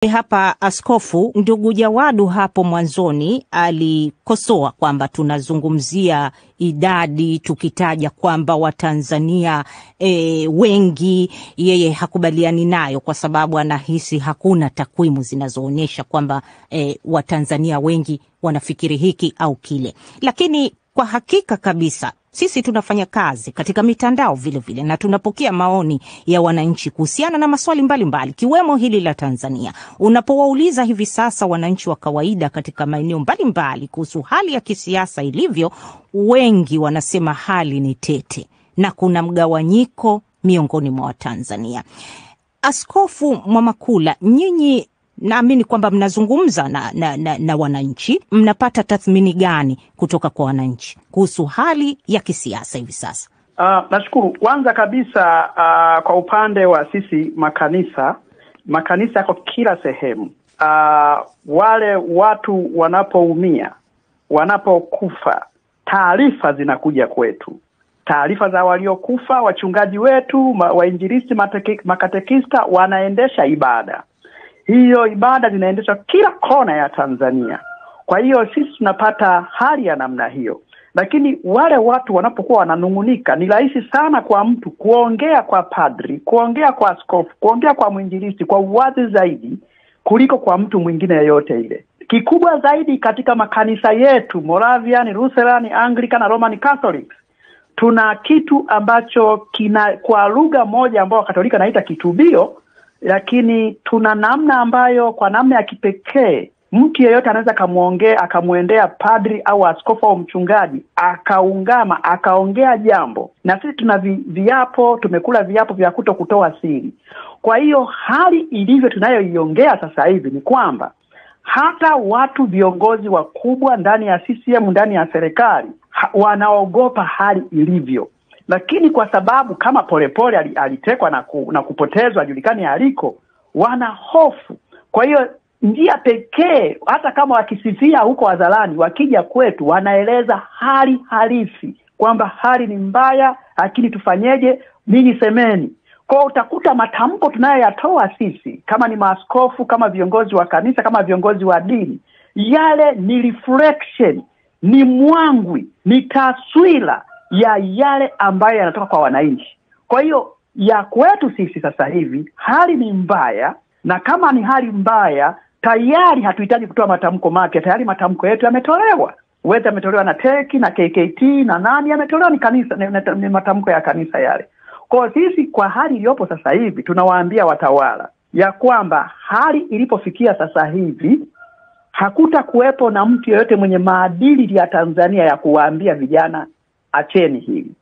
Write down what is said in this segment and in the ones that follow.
Hapa Askofu, ndugu Jawadu hapo mwanzoni alikosoa kwamba tunazungumzia idadi tukitaja kwamba Watanzania wengi. Yeye hakubaliani nayo kwa sababu anahisi hakuna takwimu zinazoonyesha kwamba Watanzania wengi wanafikiri hiki au kile. Lakini kwa hakika kabisa sisi tunafanya kazi katika mitandao vile vile na tunapokea maoni ya wananchi kuhusiana na maswali mbalimbali kiwemo hili la Tanzania. Unapowauliza hivi sasa wananchi wa kawaida katika maeneo mbalimbali kuhusu hali ya kisiasa ilivyo, wengi wanasema hali ni tete na kuna mgawanyiko miongoni mwa Watanzania. Askofu Mwamakula, nyinyi naamini kwamba mnazungumza na wananchi, mnapata tathmini gani kutoka kwa wananchi kuhusu hali ya kisiasa hivi sasa? Nashukuru. Kwanza kabisa kwa upande wa sisi makanisa yako kila sehemu. Wale watu wanapoumia, wanapokufa, taarifa zinakuja kwetu. Taarifa za waliokufa, wachungaji wetu, wainjilisti, makatekista wanaendesha ibada. Hiyo ibada zinaendeshwa kila kona ya Tanzania. Kwa hiyo sisi tunapata hali ya namna hiyo. Lakini wale watu wanapokuwa wananungunika, ni rahisi sana kwa mtu kuongea kwa padri, kuongea kwa askofu, kuongea kwa mwinjilisti kwa uwazi zaidi kuliko kwa mtu mwingine yeyote ile. Kikubwa zaidi katika makanisa yetu, Moravian, Lutheran, Anglican na Roman Catholic, tuna kitu ambacho kwa lugha moja ambayo Katolika naita kitubio, lakini tuna namna ambayo kwa namna ya kipekee mtu yeyote anaweza akamuendea padri au askofu au mchungaji, akaungama, akaongea jambo. Na sisi tuna viapo, tumekula viapo vya kutokutoa siri. Kwa hiyo hali ilivyo tunayoiongea sasa hivi ni kwamba hata watu viongozi wakubwa ndani ya CCM, ndani ya serikali, wanaogopa hali ilivyo. Lakini kwa sababu kama Polepole alitekwa na kupotezwa, julikani aliko, wana hofu. Kwa hiyo njia pekee, hata kama wakisifia huko hadharani, wakija kwetu wanaeleza hali halisi kwamba hali ni mbaya, lakini tufanyeje, ninyi semeni. Kwa utakuta matamko tunayoyatoa sisi kama ni maaskofu, kama viongozi wa kanisa, kama viongozi wa dini, yale ni reflection, ni mwangwi, ni taswira ya yale ambayo yanatoka kwa wananchi. Kwa hiyo ya kwetu sisi sasa hivi hali ni mbaya, na kama ni hali mbaya tayari hatuhitaji kutoa matamko mapya. Tayari matamko yetu yametolewa. Wewe ametolewa na TEC na KKT na nani, yametolewa ni kanisa, ni matamko ya kanisa yale. Kwa sisi kwa hali iliyopo sasa hivi tunawaambia watawala ya kwamba hali ilipofikia sasa hivi hakuta kuwepo na mtu yeyote mwenye maadili ya Tanzania ya kuwaambia vijana acheni hili.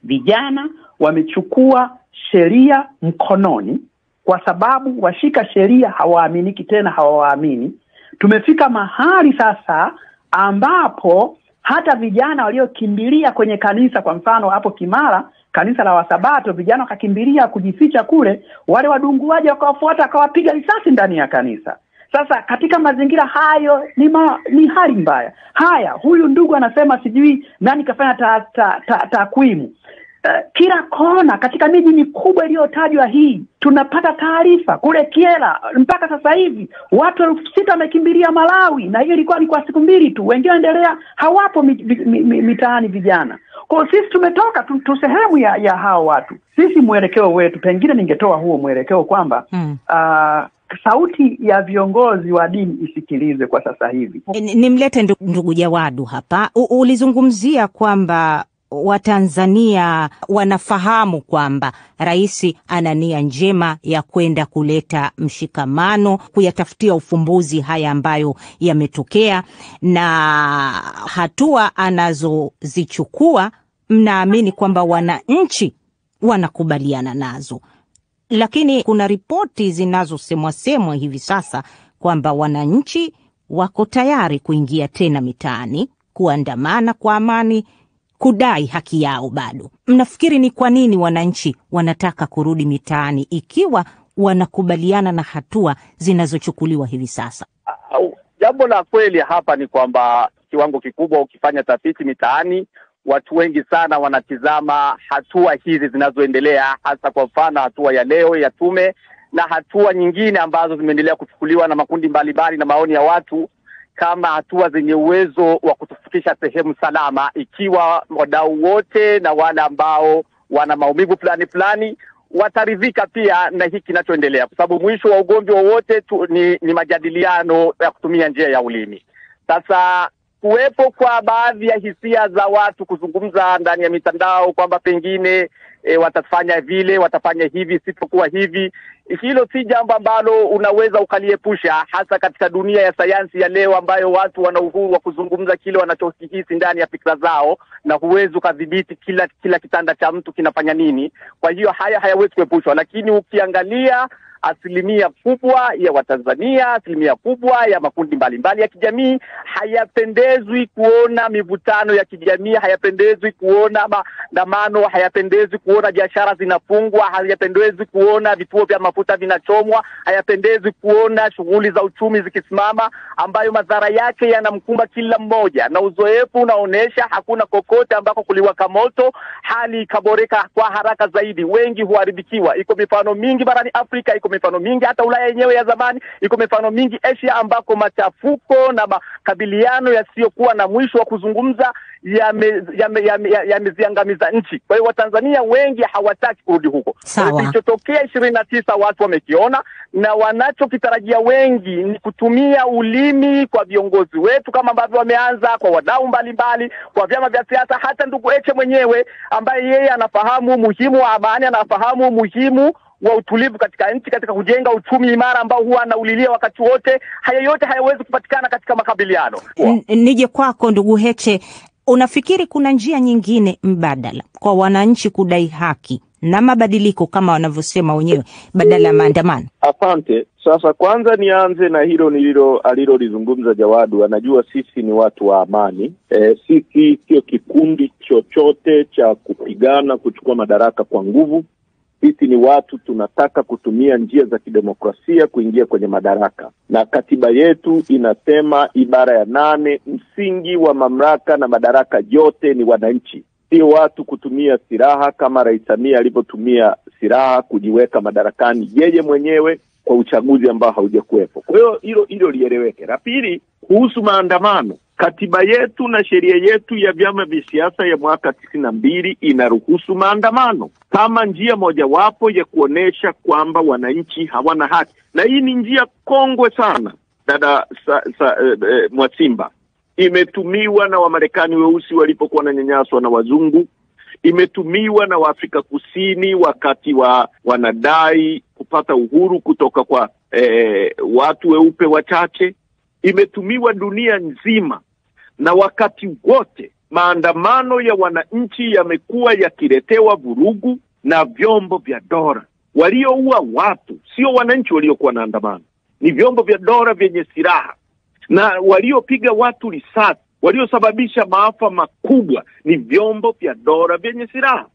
Vijana wamechukua sheria mkononi, kwa sababu washika sheria hawaaminiki tena, hawaamini. Tumefika mahali sasa ambapo hata vijana waliokimbilia kwenye kanisa, kwa mfano hapo Kimara, kanisa la Wasabato, vijana wakakimbilia kujificha kule, wale wadunguaji wakawafuata, akawapiga risasi ndani ya kanisa. Sasa katika mazingira hayo ni hali mbaya. Haya, huyu ndugu anasema sijui nani kafanya takwimu. Kila kona katika miji mikubwa iliyotajwa hii tunapata taarifa. Kule Kiela mpaka sasa hivi watu 6,000 wamekimbilia Malawi, na hiyo ilikuwa ni kwa siku 2 tu. Wengine endelea hawapo mitaani vijana. Kwa sisi tumetoka tu sehemu ya hao watu. Sisi mwelekeo wetu, pengine ningetoa huo mwelekeo kwamba sauti ya viongozi wa dini isikilizwe kwa sasa hivi. Nimlete ndugu Jawadu hapa. Ulizungumzia kwamba Watanzania wanafahamu kwamba rais ana nia njema ya kwenda kuleta mshikamano, kuyatafutia ufumbuzi haya ambayo yametokea, na hatua anazozichukua mnaamini kwamba wananchi wanakubaliana nazo. Lakini kuna ripoti zinazosemwa hivi sasa kwamba wananchi wako tayari kuingia tena mitaani, kuandamana kwa amani, kudai haki yao bado. Mnafikiri ni kwa nini wananchi wanataka kurudi mitaani ikiwa wanakubaliana na hatua zinazochukuliwa hivi sasa? Jambo la kweli hapa ni kwamba kiwango kikubwa, ukifanya tafiti mitaani, watu wengi sana wanatizama hatua hizi zinazoendelea, hasa kwa mfano hatua ya leo ya tume na hatua nyingine ambazo zimeendelea kuchukuliwa na makundi mbalimbali na maoni ya watu kama hatua zenye uwezo wa kutufikisha sehemu salama, ikiwa wadau wote na wale ambao wana maumivu fulani wataridhika pia na hiki kinachoendelea, kwa sababu mwisho wa ugomvi wowote ni majadiliano ya kutumia njia ya ulimi. Sasa kuwepo kwa baadhi ya hisia za watu kuzungumza ndani ya mitandao kwamba pengine watafanya vile, watafanya hivi, sipokuwa hivi, hilo si jambo ambalo unaweza ukaliepusha, hasa katika dunia ya sayansi ya leo ambayo watu wana uhuru wa kuzungumza kile wanachokihisi ndani ya fikra zao, na huwezi ukadhibiti kila kitanda cha mtu kinafanya nini. Kwa hiyo hayawezi kuepushwa, lakini ukiangalia asilimia kubwa ya Watanzania, asilimia kubwa ya makundi mbalimbali ya kijamii hayapendezwi kuona mivutano ya kijamii, hayapendezwi kuona maandamano, hayapendezwi kuona biashara zinafungwa, hayapendezwi kuona vituo vya mafuta vinachomwa, hayapendezwi kuona shughuli za uchumi zikisimama, ambayo madhara yake yanamkumba kila mmoja, na uzoefu unaonesha hakuna kokote ambako kuliwaka moto hali ikaboreka kwa haraka zaidi. Wengi huharibikiwa. Iko mifano mingi barani Afrika, iko mifano mingi hata Ulaya yenyewe ya zamani, iko mifano mingi Asia ambako machafuko na makabiliano yasiyokuwa na mwisho wa kuzungumza yameziangamiza nchi. Kwa hiyo Watanzania wengi hawataki kurudi huko. Kilichotokea 29 watu wamekiona, na wanachokitarajia wengi ni kutumia ulimi kwa viongozi wetu kama ambavyo wameanza, kwa wadau mbalimbali, kwa vyama vya siasa, hata ndugu Heche mwenyewe ambaye yeye anafahamu muhimu wa amani, anafahamu muhimu wa utulivu katika nchi, katika kujenga uchumi imara ambao huwa anaulilia wakati wote. Haya yote hayawezi kupatikana katika makabiliano. Nije kwako ndugu Heche, unafikiri kuna njia nyingine mbadala kwa wananchi kudai haki na mabadiliko kama wanavyosema wenyewe badala ya maandamano? Asante. Sasa kwanza nianze na hilo alilolizungumza Jawadu. Anajua sisi ni watu wa amani. Sisi sio kikundi chochote cha kupigana kuchukua madaraka kwa nguvu. Sisi ni watu tunataka kutumia njia za kidemokrasia kuingia kwenye madaraka. Na katiba yetu inasema ibara ya 8, msingi wa mamlaka na madaraka yote ni wananchi. Sio watu kutumia silaha kama Rais Samia alivyotumia silaha kujiweka madarakani yeye mwenyewe kwa uchaguzi ambao haujakuwepo. Kwa hiyo hilo lieleweke. La pili, kuhusu maandamano, katiba yetu na sheria yetu ya vyama vya siasa ya mwaka 92 inaruhusu maandamano kama njia mojawapo ya kuonesha kwamba wananchi hawana haki. Na hii ni njia kongwe sana, dada Mwasimba. Imetumiwa na Wamarekani weusi walipokuwa wananyanyaswa na wazungu. Imetumiwa na Waafrika Kusini wakati wanadai kupata uhuru kutoka kwa watu weupe wachache. Imetumiwa dunia nzima, na wakati wote maandamano ya wananchi yamekuwa yakiletewa vurugu na vyombo vya dola. Walioua watu sio wananchi waliokuwa na andamano, ni vyombo vya dola vyenye silaha. Na waliopiga watu risasi, waliosababisha maafa makubwa ni vyombo vya dola vyenye silaha.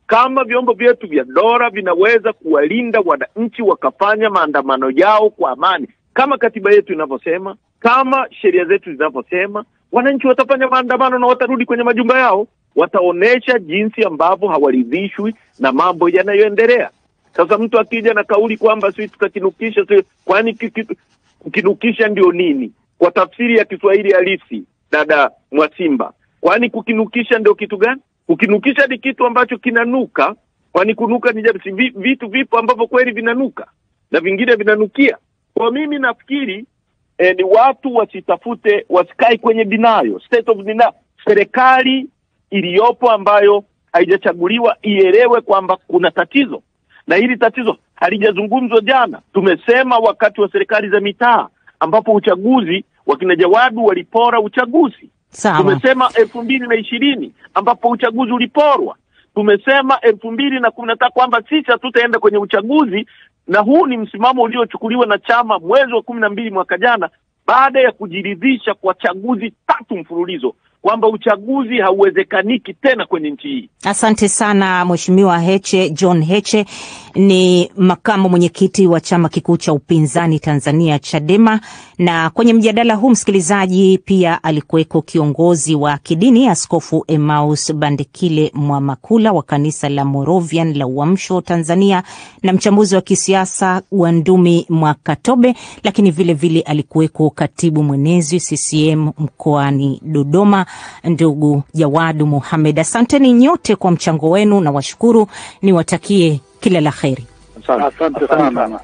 Kama vyombo vyetu vya dola vinaweza kuwalinda wananchi wakafanya maandamano yao kwa amani, kama katiba yetu inavyosema, kama sheria zetu zinavyosema, wananchi watafanya maandamano na watarudi kwenye majumba yao. Wataonesha jinsi ambavyo hawaridhishwi na mambo yanayoendelea. Sasa mtu akija na kauli kwamba sisi tutakinukisha, kwani kukinukisha ndio nini? Kwa tafsiri ya Kiswahili halisi, dada Mwasimba, kwani kukinukisha ndio kitu gani? Kukinukisha ni kitu ambacho kinanuka. Kwani kunuka ni vitu vipo ambavyo kweli vinanuka na vingine vinanukia. Kwa mimi nafikiri ni watu wasikae kwenye denial, state of denial. Serikali iliyopo ambayo haijachaguliwa ielewe kwamba kuna tatizo, na hili tatizo halijazungumzwa jana. Tumesema wakati wa serikali za mitaa ambapo uchaguzi wakina Jawadu walipora uchaguzi. Sawa. Tumesema 2020 ambapo uchaguzi uliporwa. Tumesema 2013 kwamba sisi hatutaenda kwenye uchaguzi, na huu ni msimamo uliochukuliwa na chama mwezi wa 12 mwaka jana baada ya kujiridhisha kwa chaguzi 3 mfululizo kwamba uchaguzi hauwezekaniki tena kwenye nchi hii. Asante sana Mheshimiwa Heche. John Heche ni makamu mwenyekiti wa chama kikuu cha upinzani Tanzania Chadema, na kwenye mjadala huu msikilizaji pia alikuweko kiongozi wa kidini Askofu Emmaus Bandekile Mwamakula wa kanisa la Moravian la Uamsho Tanzania, na mchambuzi wa kisiasa Wandumi Mwakatobe, lakini vile vile alikuweko katibu mwenezi CCM mkoani Dodoma ndugu Jawadu Mohamed. Asanteni nyote kwa mchango wenu na washukuru, niwatakie kila la kheri. Asante sana.